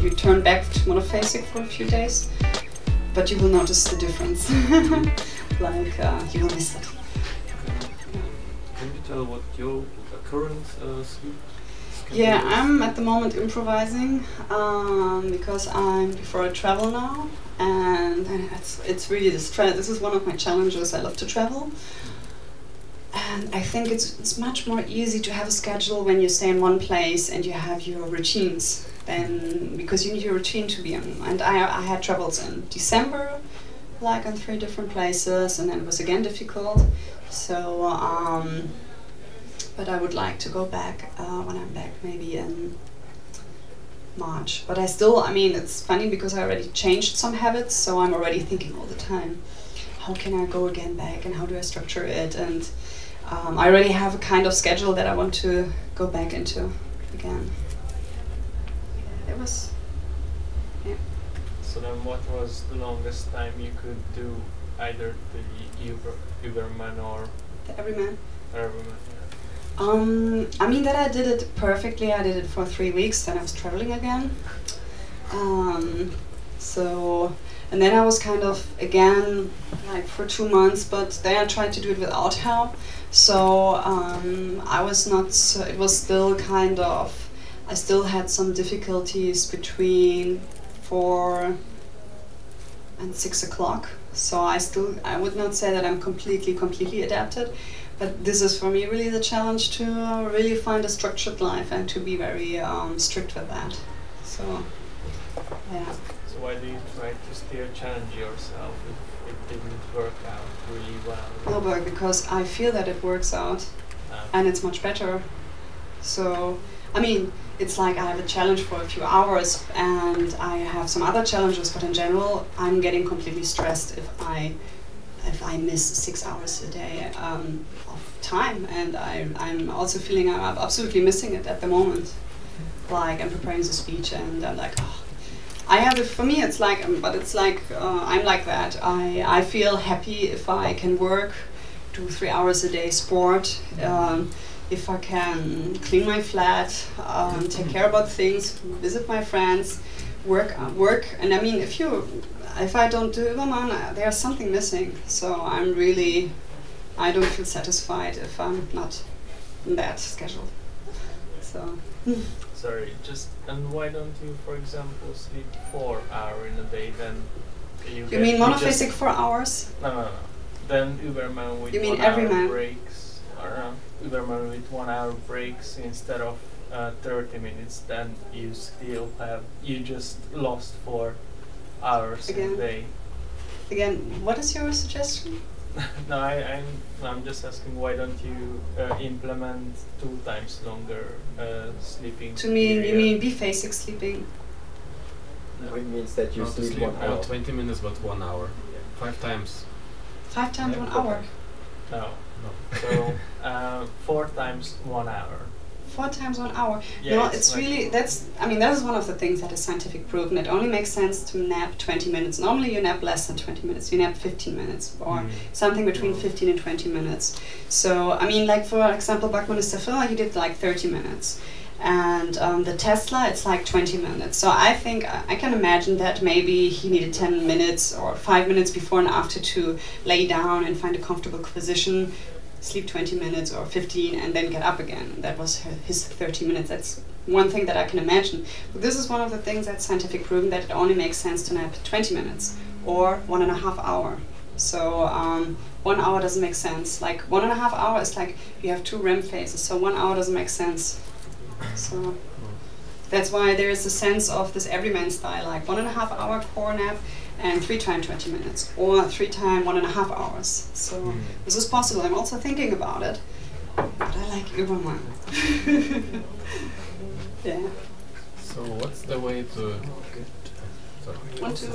you turn back to monophasic for a few days, but you will notice the difference. Like you will miss it. Can you tell what your current sleep schedule Yeah, is? I'm at the moment improvising because before I travel now, and it's really the stress. This is one of my challenges. I love to travel, and I think it's much more easy to have a schedule when you stay in one place and you have your routines. Then because you need your routine to be in. And I had travels in December, like on 3 different places, and then it was again difficult. So. But I would like to go back when I'm back, maybe in March. But I mean, it's funny because I already changed some habits, so I'm already thinking all the time, how can I go again back and how do I structure it? And I already have a kind of schedule that I want to go back into again. It was, yeah. So then what was the longest time you could do either the Uberman or The Everyman. Everyman? I mean that I did it perfectly. I did it for 3 weeks, then I was traveling again. And then I was kind of again like for 2 months, but then I tried to do it without help. So I was not. It was still kind of. I still had some difficulties between 4 and 6 o'clock. So I would not say that I'm completely adapted. But this is for me really the challenge to really find a structured life and to be very strict with that. So, yeah. So why do you try to still challenge yourself if it didn't work out really well? No, but because I feel that it works out and it's much better. So, I mean, it's like I have a challenge for a few hours and I have some other challenges, but in general, I'm getting completely stressed if I miss 6 hours a day of time, and I'm also feeling I'm absolutely missing it at the moment. Like I'm preparing the speech, and I'm like, oh. I have it. For me, it's like, but it's like I'm like that. I feel happy if I can work, do 3 hours a day sport. If I can clean my flat, take care about things, visit my friends, work, and I mean, if I don't do Uberman, there's something missing. So I don't feel satisfied if I'm not in that schedule. So. Sorry, and why don't you, for example, sleep 4 hours in a day? Then you mean monophasic 4 hours? No. Then Uberman with 1 hour breaks, or Uberman with 1 hour breaks instead of 30 minutes. Then you just lost 4 hours in a day. Again, what is your suggestion? No, I'm just asking, why don't you implement 2 times longer sleeping? You mean biphasic sleeping? No, it means that you sleep 1 hour. 20 minutes, but 1 hour. 5 times. 5 times 1 hour? No. So 4 times 1 hour. 4 times 1 hour. Yeah, no, it's really, that is one of the things that is scientific proven. It only makes sense to nap 20 minutes. Normally you nap less than 20 minutes. You nap 15 minutes or something between 15 and 20 minutes. So, I mean, like for example, Buckminster Fuller, he did like 30 minutes. And the Tesla, it's like 20 minutes. So I think I can imagine that maybe he needed 10 minutes or 5 minutes before and after to lay down and find a comfortable position, sleep 20 minutes or 15 and then get up again. That was his 30 minutes. That's one thing that I can imagine. But this is one of the things that's scientific proven, that it only makes sense to nap 20 minutes or 1.5 hours. So 1 hour doesn't make sense. Like 1.5 hours is like you have 2 REM phases, so 1 hour doesn't make sense. So that's why there is a sense of this everyman style, like 1.5 hour core nap and 3 times 20 minutes or 3 times 1.5 hours. So this is possible. I'm also thinking about it, but I like Uberman. Yeah. So what's the way to? Sorry. 1, 2.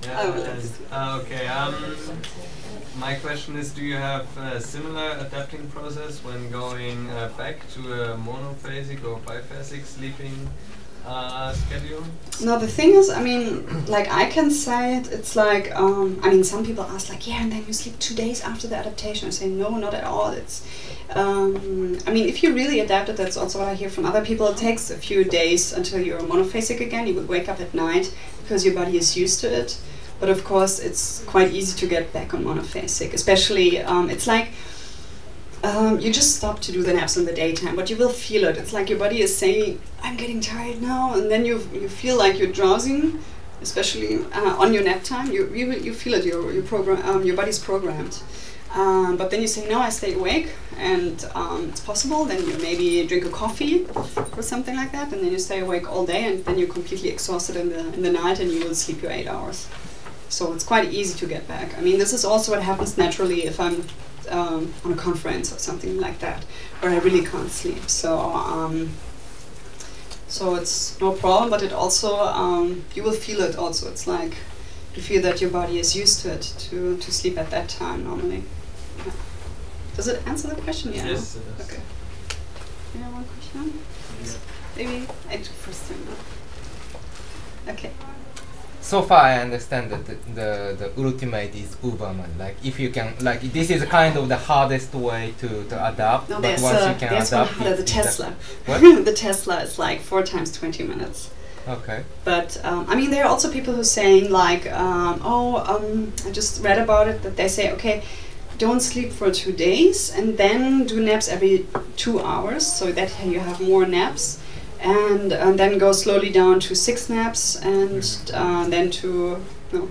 Yeah. Okay. My question is: do you have a similar adapting process when going back to a monophasic or biphasic sleeping schedule? No, the thing is, I mean, like I can say it, it's like, I mean, some people ask like, yeah, and then you sleep 2 days after the adaptation. I say, no, not at all. It's, I mean, if you really adapt it, that's also what I hear from other people, it takes a few days until you're monophasic again. You would wake up at night because your body is used to it. But of course, it's quite easy to get back on monophasic, especially, it's like, you just stop to do the naps in the daytime, but you will feel it. It's like your body is saying, I'm getting tired now, and then you feel like you're drowsing, especially on your nap time. You feel it, your body's programmed. But then you say, no, I stay awake, and it's possible. Then you maybe drink a coffee or something like that, and then you stay awake all day, and then you're completely exhausted in the night, and you will sleep your 8 hours. So it's quite easy to get back. I mean, this is also what happens naturally if I'm on a conference or something like that, where I really can't sleep. So so it's no problem, but it also, you will feel it also. It's like you feel that your body is used to it, to sleep at that time normally. Yeah. Does it answer the question? Yeah. Yes, it does. Okay. Yeah, one question? Yeah. Maybe I took first time. Okay. So far, I understand that the ultimate is Uberman. Like, if you can, like, this is kind of the hardest way to adapt. No, but there's once you can one adapt, harder, the Tesla. What? The Tesla is like 4 times 20 minutes. Okay. But I mean, there are also people who are saying like, I just read about it that they say, okay, don't sleep for 2 days and then do naps every 2 hours, so that you have more naps. And then go slowly down to 6 naps, and then to, no,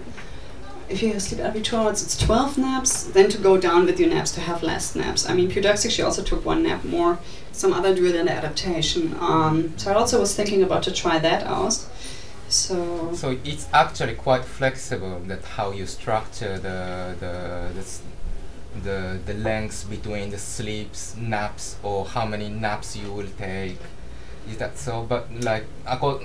if you sleep every 2 hours, it's 12 naps, then to go down with your naps, to have less naps. I mean, Pudoxic, she also took 1 nap more, some other do it in the adaptation. So I also was thinking about to try that out. So it's actually quite flexible, that how you structure the lengths between the sleeps, naps, or how many naps you will take. Is that so? But like,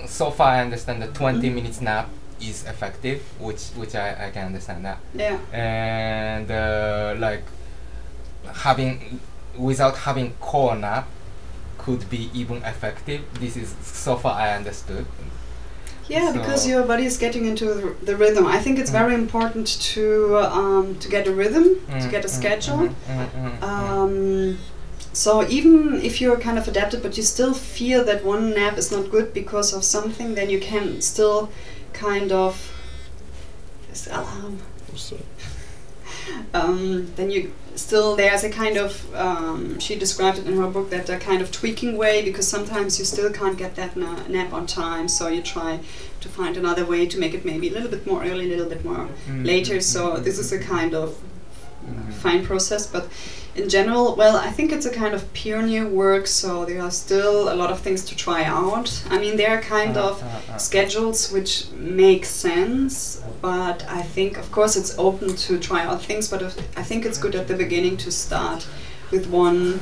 so far I understand that 20 minutes nap is effective, which I can understand that. Yeah. And like, without having core nap could be even effective. This is so far I understood. Yeah, so because your body is getting into the rhythm. I think it's very important to get a rhythm, to get a schedule. So even if you're kind of adapted, but you still feel that one nap is not good because of something, then you can still kind of, this alarm. Then you still, there's a kind of, she described it in her book, that a kind of tweaking way, because sometimes you still can't get that nap on time, so you try to find another way to make it maybe a little bit more early, a little bit more later. So this is a kind of fine process, but in general, well, I think it's a kind of pioneer work, so there are still a lot of things to try out. I mean, there are kind of schedules which make sense, but I think, of course, it's open to try out things, but I think it's good at the beginning to start with one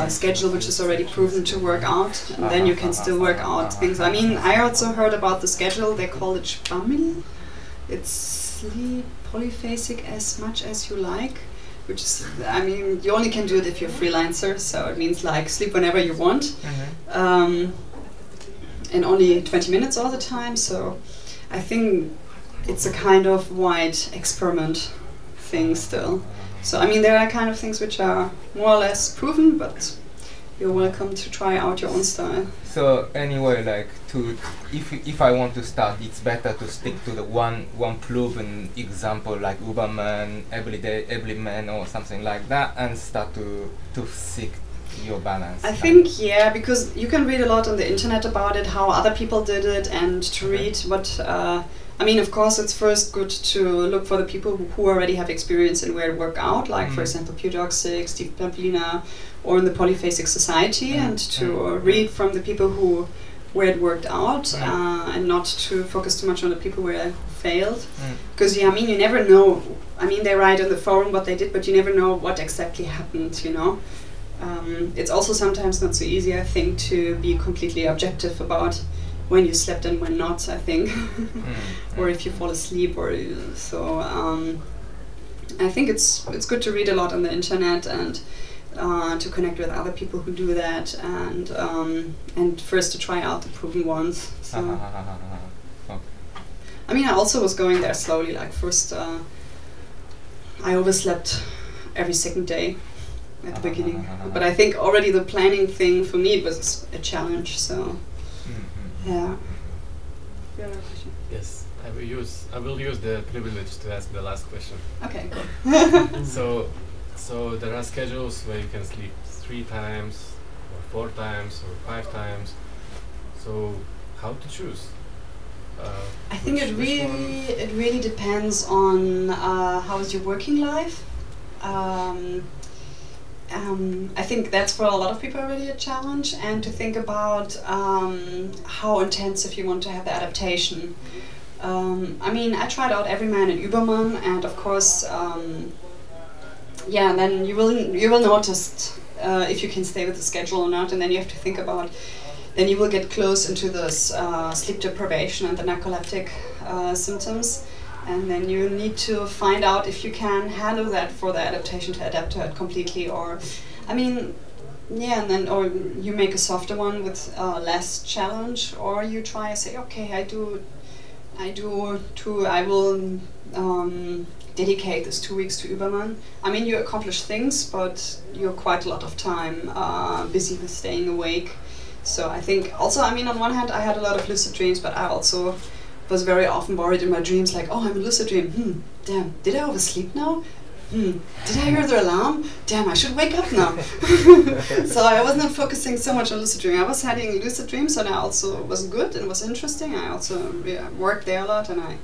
schedule which is already proven to work out, and then you can still work out things. I mean, I also heard about the schedule, they call it Spamil. It's sleep polyphasic as much as you like. Which is, I mean, you only can do it if you're a freelancer, so it means like sleep whenever you want, and only 20 minutes all the time. So I think it's a kind of wide experiment thing still. So I mean, there are kind of things which are more or less proven, but you're welcome to try out your own style. So anyway, like, if I want to start, it's better to stick to the one proven example, like Uberman Everyman or something like that, and start to seek your balance. I think, yeah, because you can read a lot on the internet about it, how other people did it, and to read what. I mean, of course, it's first good to look for the people who already have experience in where it work out, like for example, Pudoxic, Steve Pamplina, or in the Polyphasic Society, and to read from the people where it worked out, and not to focus too much on the people where it failed. Because I mean, you never know. I mean, they write on the forum what they did, but you never know what exactly happened, you know. It's also sometimes not so easy, I think, to be completely objective about when you slept and when not, I think. Or if you fall asleep, or so. I think it's good to read a lot on the internet, and to connect with other people who do that, and first to try out the proven ones. So, I mean, I also was going there slowly. Like first, I overslept every second day at the beginning, but I think already the planning thing for me was a challenge. So, yeah. Yes, I will use the privilege to ask the last question. Okay, cool. So there are schedules where you can sleep 3 times, or 4 times, or 5 times. So how to choose? I think it really depends on how is your working life. I think that's for a lot of people already a challenge, and to think about how intensive you want to have the adaptation. I mean, I tried out Everyman and Uberman, and of course, yeah, then you will notice if you can stay with the schedule or not, and then you have to think about. Then you will get close into this sleep deprivation and the narcoleptic symptoms, and then you need to find out if you can handle that for the adaptation to adapt to it completely, or, I mean, yeah, and then or you make a softer one with less challenge, or you try and say, okay, I will dedicate this 2 weeks to Uberman. I mean, you accomplish things, but you're quite a lot of time busy with staying awake. So I think also, I mean, on one hand, I had a lot of lucid dreams, but I also was very often worried in my dreams, like, oh, I'm a lucid dream. Damn, did I oversleep now? Did I hear the alarm? Damn, I should wake up now. So I was not focusing so much on lucid dreaming. I was having lucid dreams, and I also was good and was interesting. I also worked there a lot, and I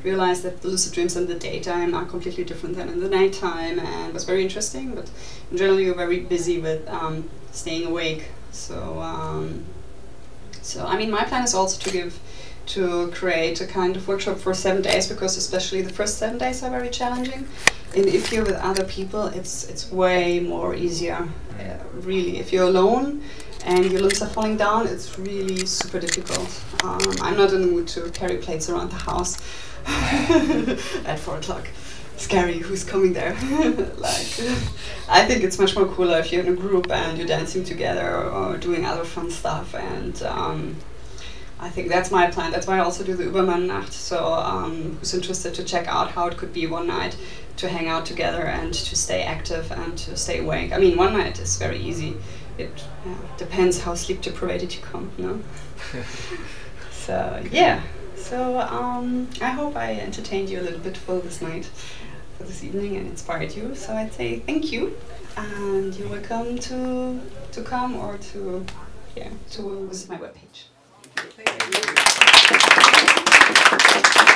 realized that the lucid dreams in the daytime are completely different than in the nighttime, and was very interesting. But in general, you're very busy with staying awake. So, I mean, my plan is also to create a kind of workshop for 7 days, because especially the first 7 days are very challenging. And if you're with other people, it's way more easier. Really, if you're alone and your limbs are falling down, it's really super difficult. I'm not in the mood to carry plates around the house at 4 o'clock. Scary, who's coming there? Like, I think it's much more cooler if you're in a group and you're dancing together or doing other fun stuff, and I think that's my plan. That's why I also do the Uberman Nacht. So who's interested to check out how it could be one night to hang out together and to stay active and to stay awake. I mean, one night is very easy. It depends how sleep deprived you come, no? So yeah. So I hope I entertained you a little bit for this night, for this evening, and inspired you. So I'd say thank you, and you're welcome to come or to visit my webpage. Thank you.